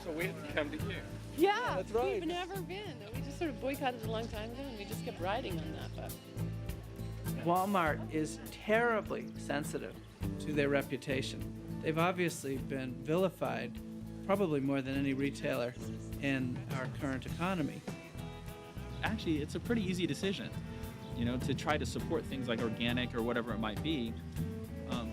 So we had to come to you. Yeah, that's right. we've never been. We just sort of boycotted it a long time ago, and we just kept riding on that. But Walmart is terribly sensitive to their reputation. They've obviously been vilified, probably more than any retailer in our current economy. Actually, it's a pretty easy decision, to try to support things like organic or whatever it might be,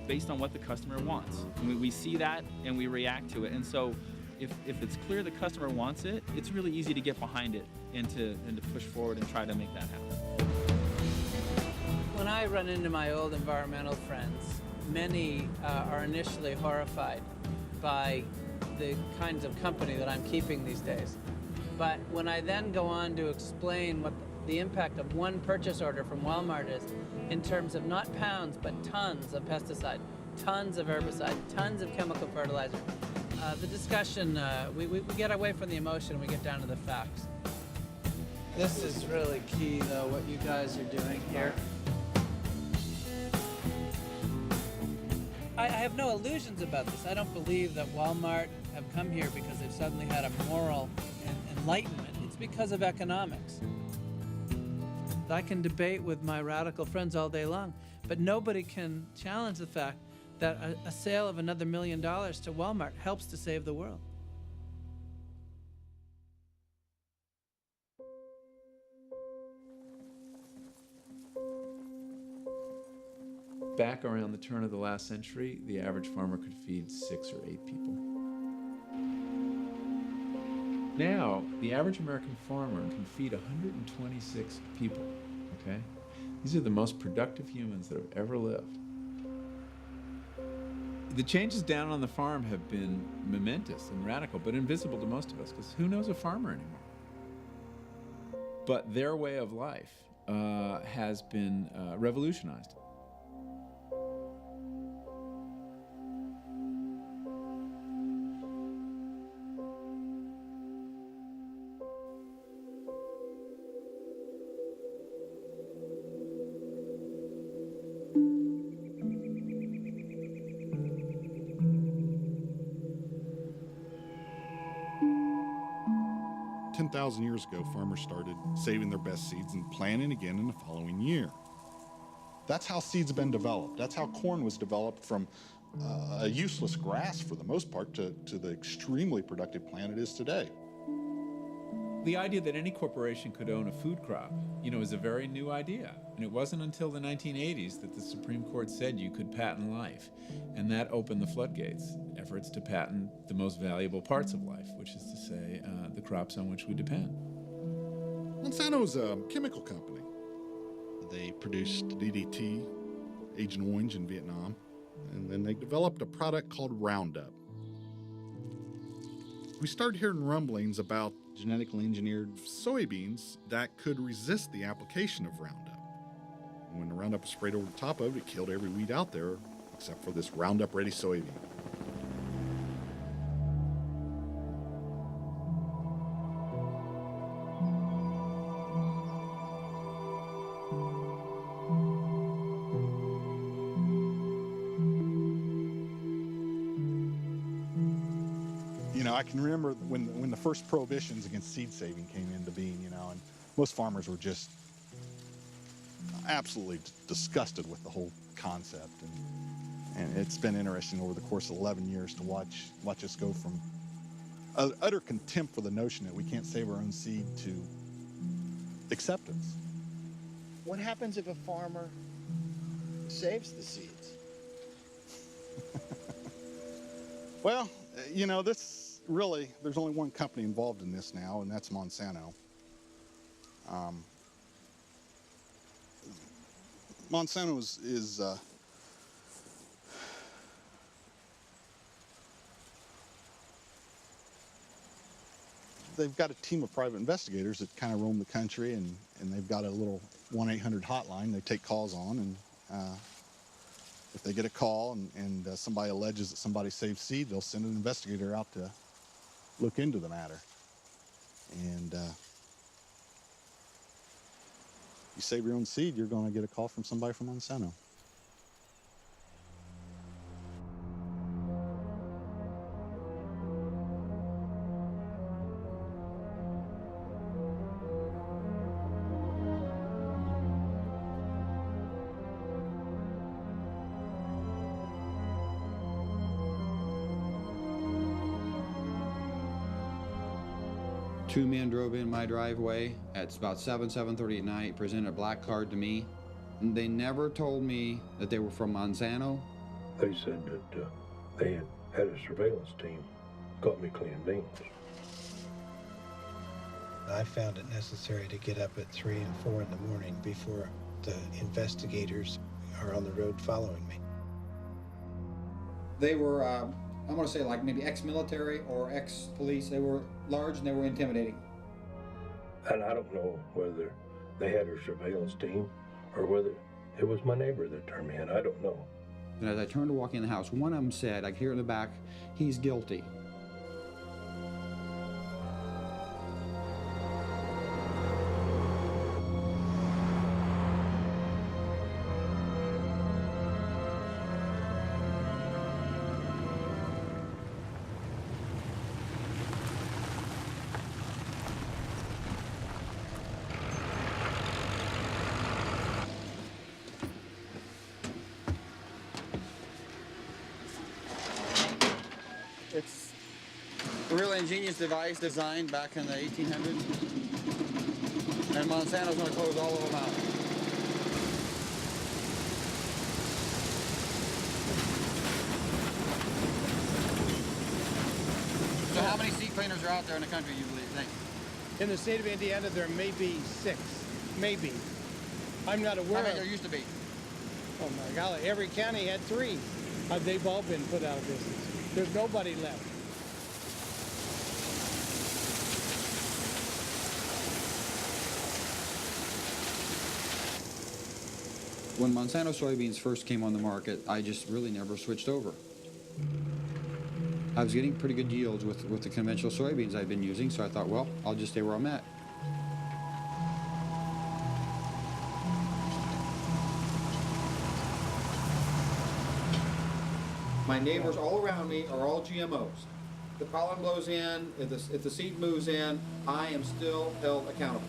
based on what the customer wants. And we see that and we react to it. And so if it's clear the customer wants it, it's really easy to get behind it and to push forward and try to make that happen. When I run into my old environmental friends, many are initially horrified by the kinds of company that I'm keeping these days. But when I then go on to explain what the impact of one purchase order from Walmart is, in terms of not pounds, but tons of pesticide, tons of herbicide, tons of chemical fertilizer, the discussion, we get away from the emotion and we get down to the facts. This is really key, though, what you guys are doing here. I have no illusions about this. I don't believe that Walmart have come here because they've suddenly had a moral enlightenment. It's because of economics. I can debate with my radical friends all day long, but nobody can challenge the fact that a sale of another $1 million to Walmart helps to save the world. Back around the turn of the last century, the average farmer could feed 6 or 8 people. Now, the average American farmer can feed 126 people, okay? These are the most productive humans that have ever lived. The changes down on the farm have been momentous and radical, but invisible to most of us, because who knows a farmer anymore? But their way of life has been revolutionized. Years ago, farmers started saving their best seeds and planting again in the following year. That's how seeds have been developed. That's how corn was developed from a useless grass for the most part to the extremely productive plant it is today. The idea that any corporation could own a food crop, is a very new idea. And it wasn't until the 1980s that the Supreme Court said you could patent life. And that opened the floodgates, efforts to patent the most valuable parts of life, which is to say, the crops on which we depend. Monsanto's a chemical company. They produced DDT, Agent Orange in Vietnam, and then they developed a product called Roundup. We started hearing rumblings about genetically engineered soybeans that could resist the application of Roundup. When the Roundup was sprayed over the top of it, it killed every weed out there except for this Roundup-ready soybean. I can remember when the first prohibitions against seed saving came into being, and most farmers were just absolutely disgusted with the whole concept. And it's been interesting over the course of 11 years to watch us go from utter contempt for the notion that we can't save our own seed to acceptance. What happens if a farmer saves the seeds? Well, really, there's only one company involved in this now, and that's Monsanto. Monsanto is they've got a team of private investigators that kind of roam the country, and they've got a little 1-800 hotline they take calls on, and if they get a call and somebody alleges that somebody saved seed, they'll send an investigator out to look into the matter. And you save your own seed, you're going to get a call from somebody from Monsanto. Two men drove in my driveway at about 7:30 at night, presented a black card to me. And they never told me that they were from Monsanto. They said that they had a surveillance team, caught me cleaning beans. I found it necessary to get up at 3 and 4 in the morning before the investigators are on the road following me. They were, I'm going to say like maybe ex-military or ex-police. They were large and they were intimidating. And I don't know whether they had a surveillance team or whether it was my neighbor that turned me in. I don't know. And as I turned to walk in the house, one of them said, I could hear in the back, he's guilty. It's a really ingenious device designed back in the 1800s. And Monsanto's going to close all of them out. So how many seed cleaners are out there in the country, you think? In the state of Indiana, there may be 6. Maybe. I'm not aware How many of. there used to be? Oh my golly, every county had 3. They've all been put out of business. There's nobody left. When Monsanto soybeans first came on the market, I just really never switched over. I was getting pretty good yields with the conventional soybeans I'd been using, so I thought, well, I'll just stay where I'm at. My neighbors all around me are all GMOs. The pollen blows in, if the seed moves in, I am still held accountable.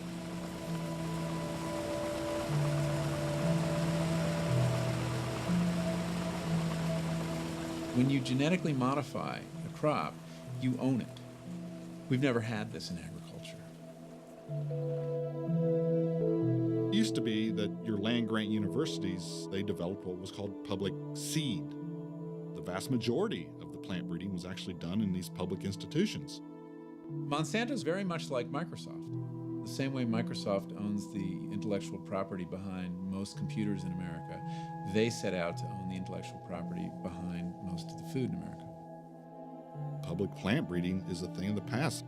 When you genetically modify a crop, you own it. We've never had this in agriculture. It used to be that your land-grant universities, they developed what was called public seed. The vast majority of the plant breeding was actually done in these public institutions. Monsanto's very much like Microsoft. The same way Microsoft owns the intellectual property behind most computers in America, they set out to own the intellectual property behind most of the food in America. Public plant breeding is a thing of the past.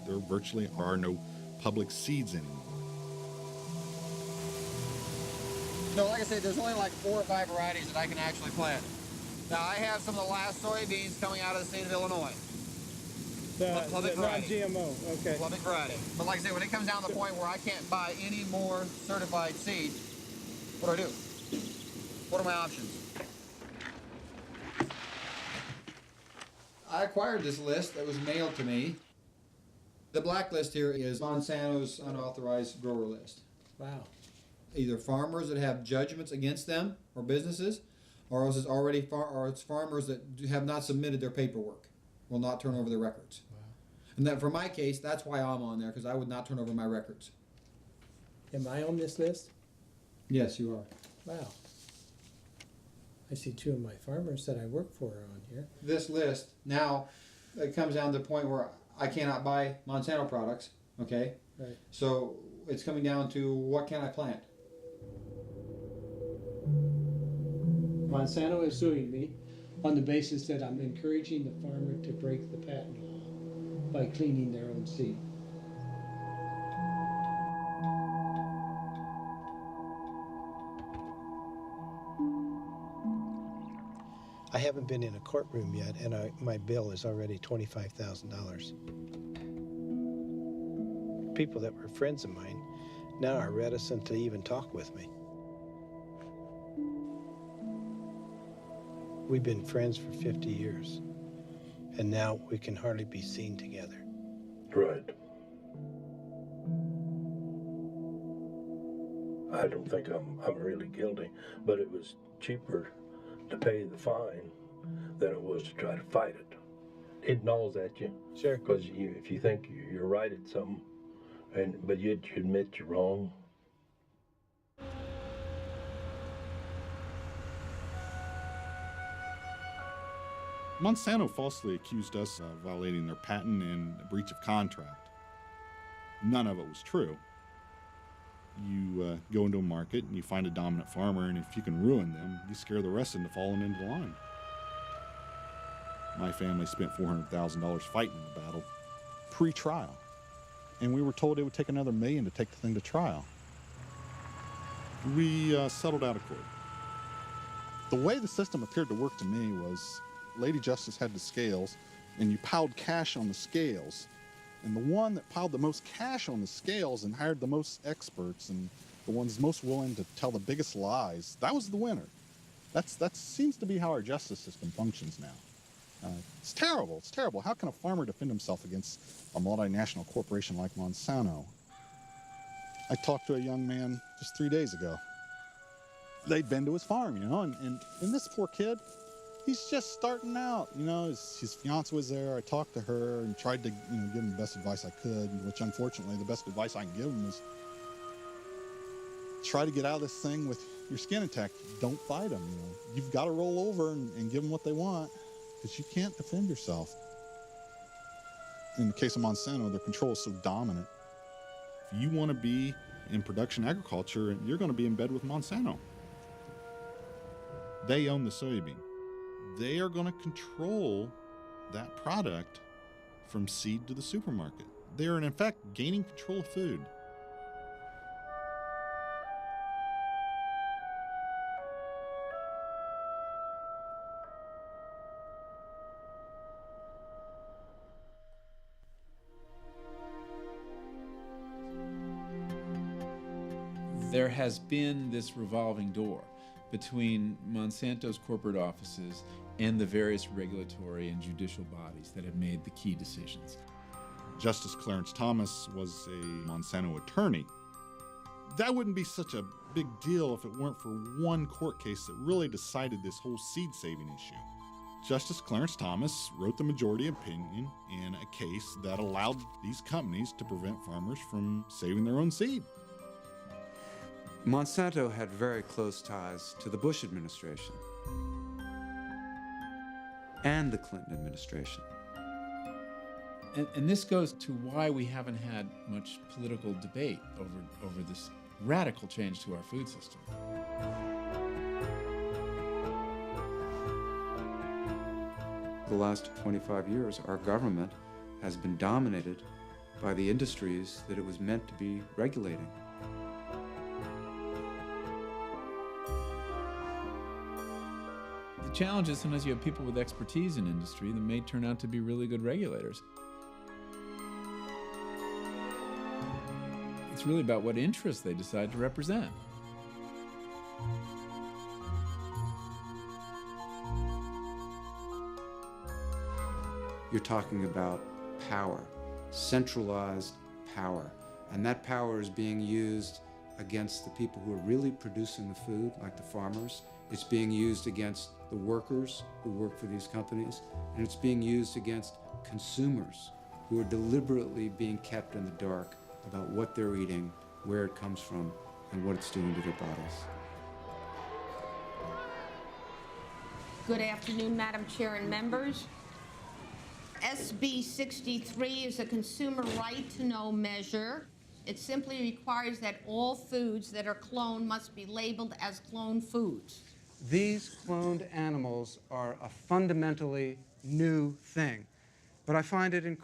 There virtually are no public seeds anymore. No, like I said, there's only like 4 or 5 varieties that I can actually plant. Now, I have some of the last soybeans coming out of the state of Illinois. Public variety. Non-GMO, okay. Public variety. But like I said, when it comes down to the point where I can't buy any more certified seed, what do I do? What are my options? I acquired this list that was mailed to me. The blacklist here is Monsanto's unauthorized grower list. Wow. Either farmers that have judgments against them or businesses, or else it's already or it's farmers that have not submitted their paperwork, will not turn over their records. Wow. And that for my case, that's why I'm on there, because I would not turn over my records. Am I on this list? Yes, you are. Wow. I see 2 of my farmers that I work for are on here. This list, now, it comes down to the point where I cannot buy Monsanto products, okay? Right. So it's coming down to what can I plant? Monsanto is suing me on the basis that I'm encouraging the farmer to break the patent law by cleaning their own seed. I haven't been in a courtroom yet, and my bill is already $25,000. People that were friends of mine now are reticent to even talk with me. We've been friends for 50 years, and now we can hardly be seen together. Right. I don't think I'm really guilty, but it was cheaper to pay the fine than it was to try to fight it. it gnaws at you. Sure. Because if you think you're right at something, but you admit you're wrong. Monsanto falsely accused us of violating their patent and a breach of contract. None of it was true. You go into a market and you find a dominant farmer, and if you can ruin them, you scare the rest into falling into line. My family spent $400,000 fighting the battle. Pre-trial. And we were told it would take another $1 million to take the thing to trial. We settled out of court. The way the system appeared to work to me was Lady Justice had the scales, and you piled cash on the scales. And the one that piled the most cash on the scales and hired the most experts and the ones most willing to tell the biggest lies, that was the winner. That seems to be how our justice system functions now. It's terrible. It's terrible. How can a farmer defend himself against a multinational corporation like Monsanto? I talked to a young man just 3 days ago. They'd been to his farm, and this poor kid, he's just starting out. His fiance was there. I talked to her and tried to give him the best advice I could, which unfortunately the best advice I can give him is try to get out of this thing with your skin intact. Don't fight them. You've got to roll over and give them what they want, because you can't defend yourself. In the case of Monsanto, their control is so dominant. If you want to be in production agriculture, you're going to be in bed with Monsanto. They own the soybean. They are going to control that product from seed to the supermarket. They are, in effect, gaining control of food. There has been this revolving door between Monsanto's corporate offices and the various regulatory and judicial bodies that have made the key decisions. Justice Clarence Thomas was a Monsanto attorney. That wouldn't be such a big deal if it weren't for one court case that really decided this whole seed saving issue. Justice Clarence Thomas wrote the majority opinion in a case that allowed these companies to prevent farmers from saving their own seed. Monsanto had very close ties to the Bush administration and the Clinton administration. And this goes to why we haven't had much political debate over this radical change to our food system. The last 25 years, our government has been dominated by the industries that it was meant to be regulating. The challenge is sometimes you have people with expertise in industry that may turn out to be really good regulators. It's really about what interests they decide to represent. You're talking about power, centralized power, and that power is being used against the people who are really producing the food, like the farmers. It's being used against the workers who work for these companies, and it's being used against consumers who are deliberately being kept in the dark about what they're eating, where it comes from, and what it's doing to their bodies. Good afternoon, Madam Chair and members. SB 63 is a consumer right-to-know measure. It simply requires that all foods that are cloned must be labeled as cloned foods. These cloned animals are a fundamentally new thing, but I find it incredible